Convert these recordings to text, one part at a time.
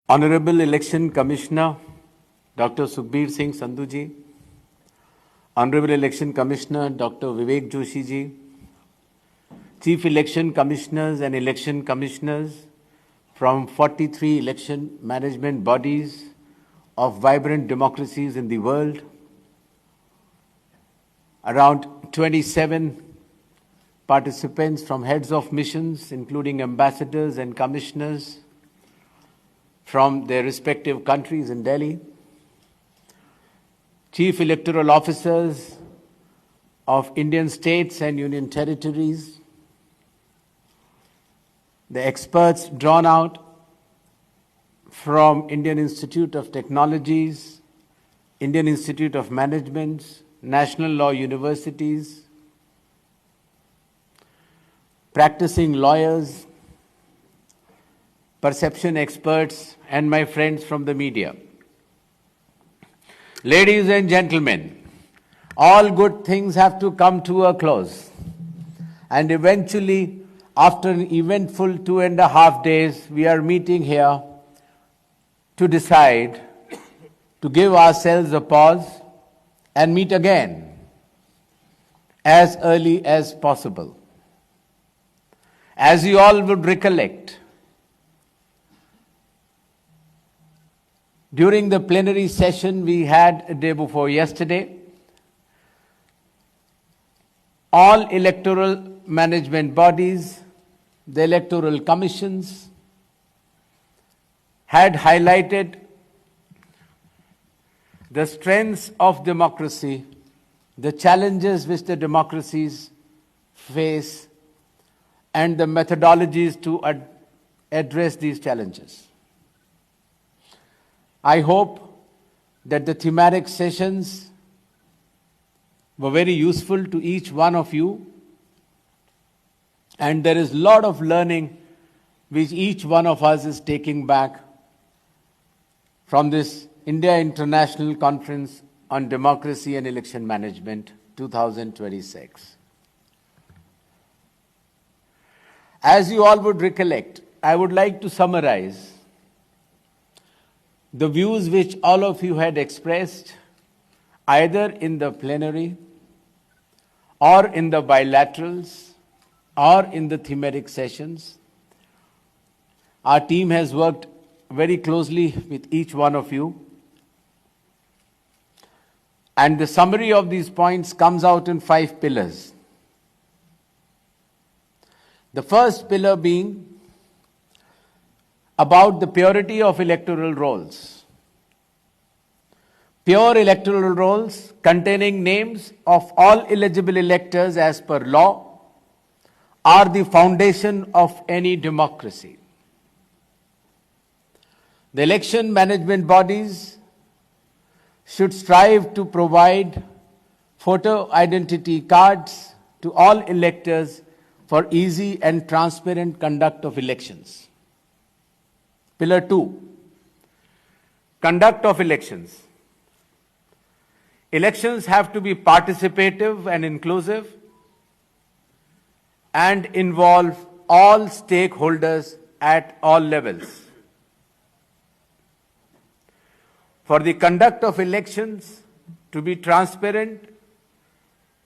Honorable Election Commissioner Dr. Sukhbir Singh Sandhu ji, Honorable Election Commissioner Dr. Vivek Joshi ji, Chief Election Commissioners and Election Commissioners from 43 election management bodies of vibrant democracies in the world, around 27 participants from heads of missions, including ambassadors and commissioners from their respective countries in Delhi, chief electoral officers of Indian states and union territories, the experts drawn out from Indian Institute of Technologies, Indian Institute of Management, National Law Universities, practicing lawyers, perception experts, and my friends from the media. Ladies and gentlemen, all good things have to come to a close. And eventually, after an eventful 2.5 days, we are meeting here to decide to give ourselves a pause and meet again as early as possible. As you all would recollect, during the plenary session we had a day before yesterday, all electoral management bodies, the electoral commissions, had highlighted the strengths of democracy, the challenges which the democracies face, and the methodologies to address these challenges. I hope that the thematic sessions were very useful to each one of you, and there is a lot of learning which each one of us is taking back from this India International Conference on Democracy and Election Management 2026. As you all would recollect, I would like to summarize the views which all of you had expressed either in the plenary or in the bilaterals or in the thematic sessions. Our team has worked very closely with each one of you, and the summary of these points comes out in 5 pillars. The first pillar being about the purity of electoral rolls. Pure electoral rolls containing names of all eligible electors as per law are the foundation of any democracy. The election management bodies should strive to provide photo identity cards to all electors for easy and transparent conduct of elections. Pillar 2, conduct of elections. Elections have to be participative and inclusive and involve all stakeholders at all levels. For the conduct of elections to be transparent,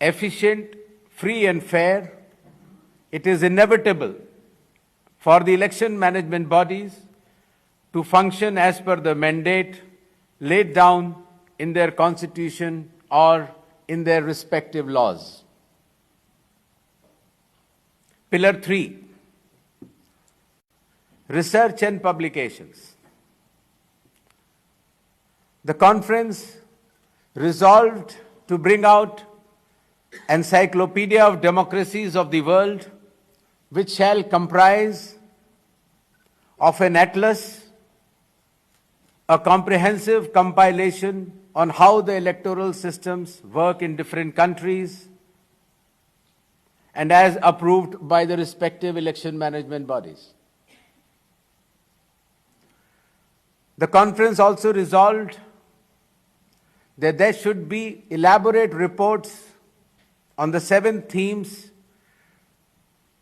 efficient, free and fair, it is inevitable for the election management bodies to function as per the mandate laid down in their constitution or in their respective laws. Pillar 3, research and publications. The conference resolved to bring out Encyclopedia of Democracies of the World, which shall comprise of an atlas, a comprehensive compilation on how the electoral systems work in different countries and as approved by the respective election management bodies. The conference also resolved that there should be elaborate reports on the 7 themes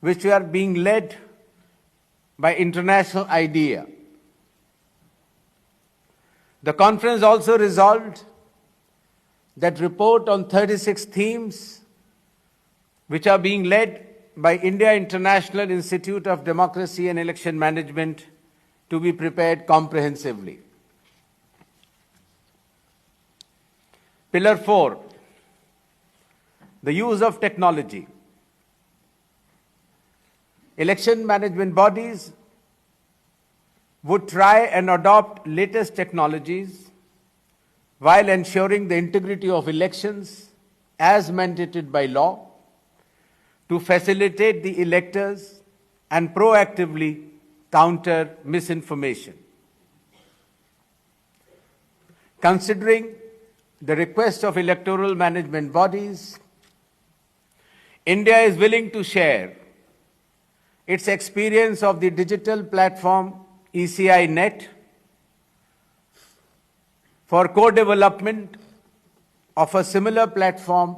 which are being led by International IDEA. The conference also resolved that report on 36 themes which are being led by India International Institute of Democracy and Election Management to be prepared comprehensively. Pillar 4, the use of technology. Election management bodies would try and adopt latest technologies while ensuring the integrity of elections as mandated by law to facilitate the electors and proactively counter misinformation. Considering the request of electoral management bodies, India is willing to share its experience of the digital platform ECI Net for co-development of a similar platform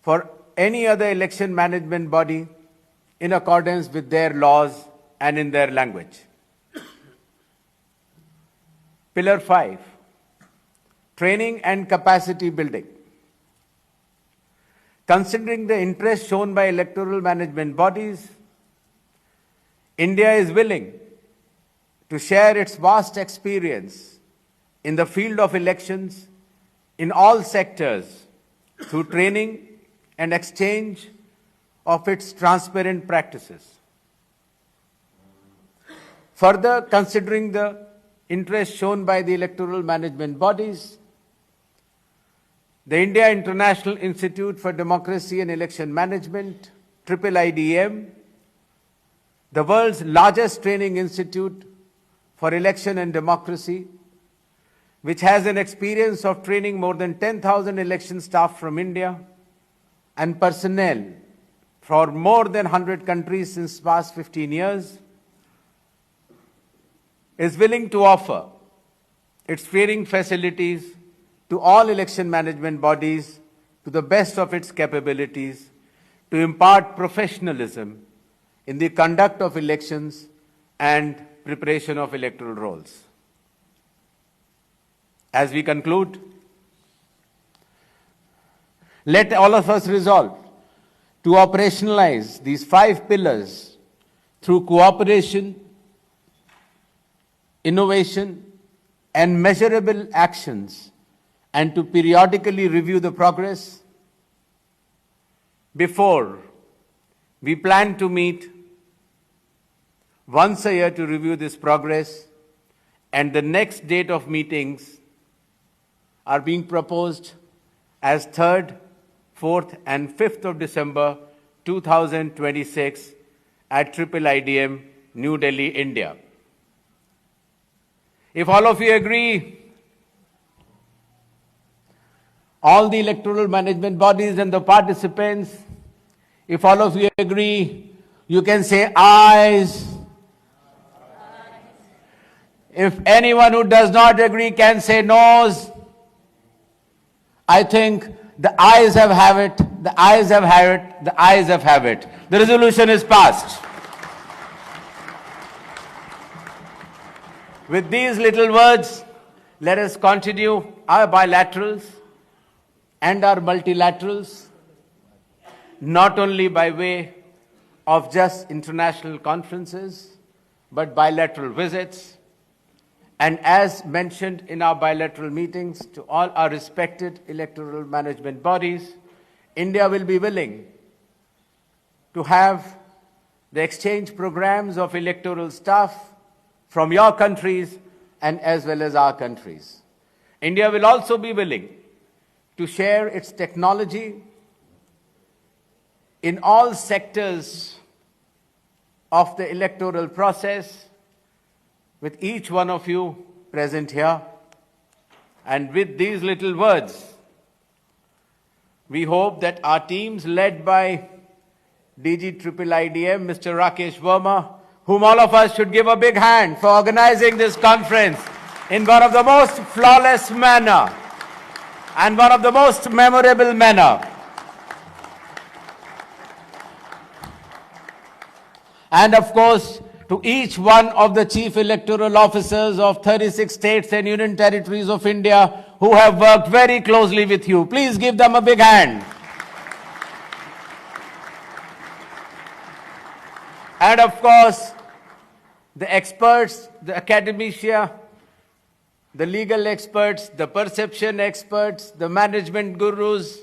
for any other election management body in accordance with their laws and in their language. Pillar 5, training and capacity building. Considering the interest shown by electoral management bodies, India is willing to share its vast experience in the field of elections in all sectors through training and exchange of its transparent practices. Further, considering the interest shown by the electoral management bodies, the India International Institute for Democracy and Election Management, IIIDM, the world's largest training institute for election and democracy, which has an experience of training more than 10,000 election staff from India and personnel for more than 100 countries since past 15 years, is willing to offer its training facilities to all election management bodies to the best of its capabilities to impart professionalism in the conduct of elections and preparation of electoral rolls. As we conclude, let all of us resolve to operationalize these 5 pillars through cooperation, innovation, and measurable actions, and to periodically review the progress. Before, we plan to meet once a year to review this progress, and the next date of meetings are being proposed as 3rd, 4th, and 5th of December 2026 at IIIDM, New Delhi, India. If all of you agree, all the electoral management bodies and the participants, if all of you agree, you can say ayes. If anyone who does not agree can say noes. I think the ayes have it, the ayes have it, the ayes have it. The resolution is passed. With these little words, let us continue our bilaterals and our multilaterals, not only by way of just international conferences, but bilateral visits. And as mentioned in our bilateral meetings to all our respected electoral management bodies, India will be willing to have the exchange programs of electoral staff from your countries and as well as our countries. India will also be willing to share its technology in all sectors of the electoral process with each one of you present here. And with these little words, we hope that our teams led by DG IIIDM, Mr. Rakesh Verma, whom all of us should give a big hand for organizing this conference in one of the most flawless manner and one of the most memorable manner. And of course, to each one of the chief electoral officers of 36 states and union territories of India who have worked very closely with you. Please give them a big hand. And of course, the experts, the academia, the legal experts, the perception experts, the management gurus,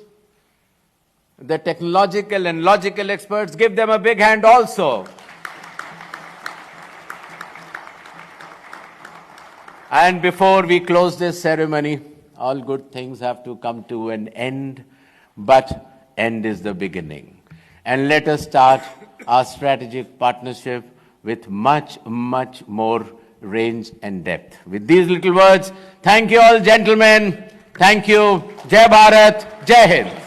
the technological and logical experts, give them a big hand also. And before we close this ceremony, all good things have to come to an end, but end is the beginning. And let us start our strategic partnership with much, much more range and depth. With these little words, thank you all, gentlemen. Thank you. Jai Bharat. Jai Hind.